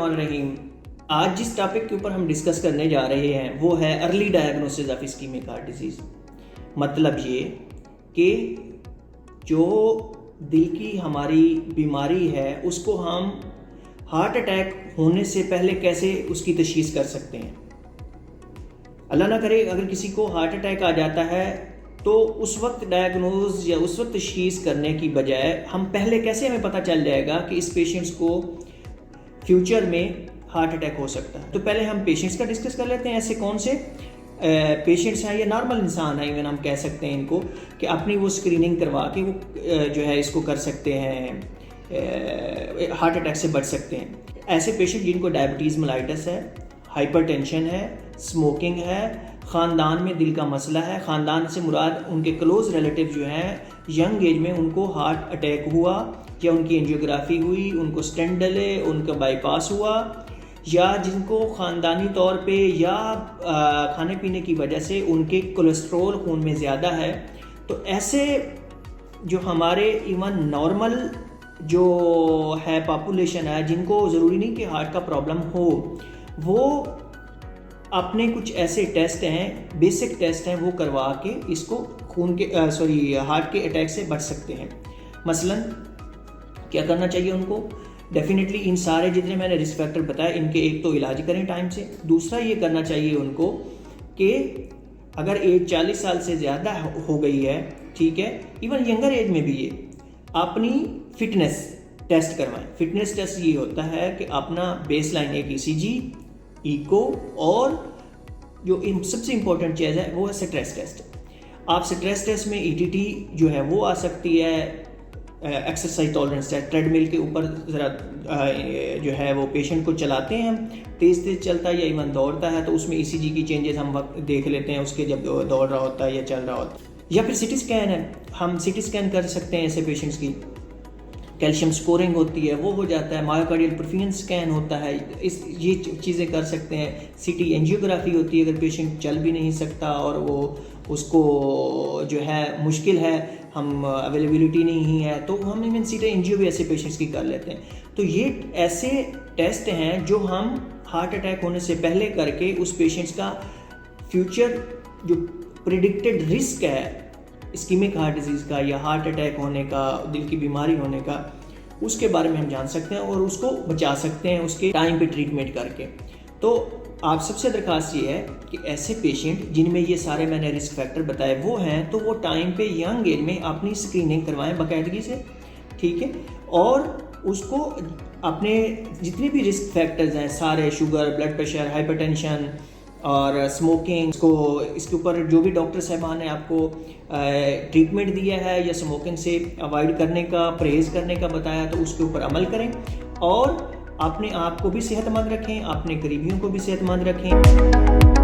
बिस्मिल्लाहिर्रहमानिर्रहीम। आज जिस टॉपिक के ऊपर हम डिस्कस करने जा रहे हैं वो है early diagnosis of ischaemic heart disease. मतलब ये कि जो दिल की हमारी बीमारी है उसको हम हार्ट अटैक होने से पहले कैसे उसकी तशख़ीस कर सकते हैं। अल्लाह ना करे अगर किसी को हार्ट अटैक आ जाता है तो उस वक्त डायग्नोज या उस वक्त तशख़ीस करने की बजाय हम पहले कैसे हमें पता चल जाएगा कि इस पेशेंट्स को फ्यूचर में हार्ट अटैक हो सकता है। तो पहले हम पेशेंट्स का डिस्कस कर लेते हैं। ऐसे कौन से पेशेंट्स हैं या नॉर्मल इंसान हैं, इवन हम कह सकते हैं इनको, कि अपनी वो स्क्रीनिंग करवा के वो जो है इसको कर सकते हैं, हार्ट अटैक से बच सकते हैं। ऐसे पेशेंट जिनको डायबिटीज़ मेलाइटस है, हाइपरटेंशन है, स्मोकिंग है, ख़ानदान में दिल का मसला है, ख़ानदान से मुराद उनके क्लोज रिलेटिव जो हैं यंग एज में उनको हार्ट अटैक हुआ या उनकी एंजियोग्राफी हुई, उनको स्टेंट डले, उनका बाईपास हुआ, या जिनको ख़ानदानी तौर पे या खाने पीने की वजह से उनके कोलेस्ट्रॉल खून में ज़्यादा है। तो ऐसे जो हमारे इवन नॉर्मल जो है पॉपुलेशन है जिनको ज़रूरी नहीं कि हार्ट का प्रॉब्लम हो, वो अपने कुछ ऐसे टेस्ट हैं, बेसिक टेस्ट हैं, वो करवा के इसको खून के हार्ट के अटैक से बच सकते हैं। मसलन क्या करना चाहिए उनको? डेफिनेटली इन सारे जितने मैंने रिस्क फैक्टर बताए इनके एक तो इलाज करें टाइम से। दूसरा ये करना चाहिए उनको कि अगर एज 40 साल से ज़्यादा हो गई है, ठीक है, इवन यंगर एज में भी ये अपनी फिटनेस टेस्ट करवाएं। फिटनेस टेस्ट ये होता है कि अपना बेसलाइन एक ECG, इको, और जो सबसे इम्पोर्टेंट चीज़ है वो है स्ट्रेस टेस्ट। आप स्ट्रेस टेस्ट में ETT जो है वो आ सकती है, एक्सरसाइज टॉलरेंस टेस्ट। ट्रेडमिल के ऊपर ज़रा जो है वो पेशेंट को चलाते हैं, तेज़ चलता है या इवन दौड़ता है, तो उसमें ECG की चेंजेस हम वक्त देख लेते हैं उसके, जब दौड़ रहा होता है या चल रहा होता है। या फिर CT स्कैन है, हम CT स्कैन कर सकते हैं ऐसे पेशेंट्स की। कैल्शियम स्कोरिंग होती है वो हो जाता है, मायोकार्डियल परफ्यूजन स्कैन होता है, ये चीज़ें कर सकते हैं। CT एंजियोग्राफी होती है अगर पेशेंट चल भी नहीं सकता और वो उसको जो है मुश्किल है, हम अवेलेबिलिटी नहीं है, तो हम इवन CT एंजियो भी ऐसे पेशेंट्स की कर लेते हैं। तो ये ऐसे टेस्ट हैं जो हम हार्ट अटैक होने से पहले करके उस पेशेंट्स का फ्यूचर जो प्रिडिक्टेड रिस्क है इस्कीमिक हार्ट डिजीज़ का या हार्ट अटैक होने का, दिल की बीमारी होने का, उसके बारे में हम जान सकते हैं और उसको बचा सकते हैं उसके टाइम पे ट्रीटमेंट करके। तो आप सबसे दरख्वास्त ये है कि ऐसे पेशेंट जिनमें ये सारे मैंने रिस्क फैक्टर बताए वो हैं, तो वो टाइम पे यंग एज में अपनी स्क्रीनिंग करवाएं बाकायदगी से, ठीक है, और उसको अपने जितने भी रिस्क फैक्टर्स हैं सारे, शुगर, ब्लड प्रेशर, हाइपरटेंशन और स्मोकिंग, इसके ऊपर जो भी डॉक्टर साहबान ने आपको ट्रीटमेंट दिया है या स्मोकिंग से अवॉइड करने का, परहेज़ करने का बताया, तो उसके ऊपर अमल करें और अपने आप को भी सेहतमंद रखें, अपने करीबियों को भी सेहतमंद रखें।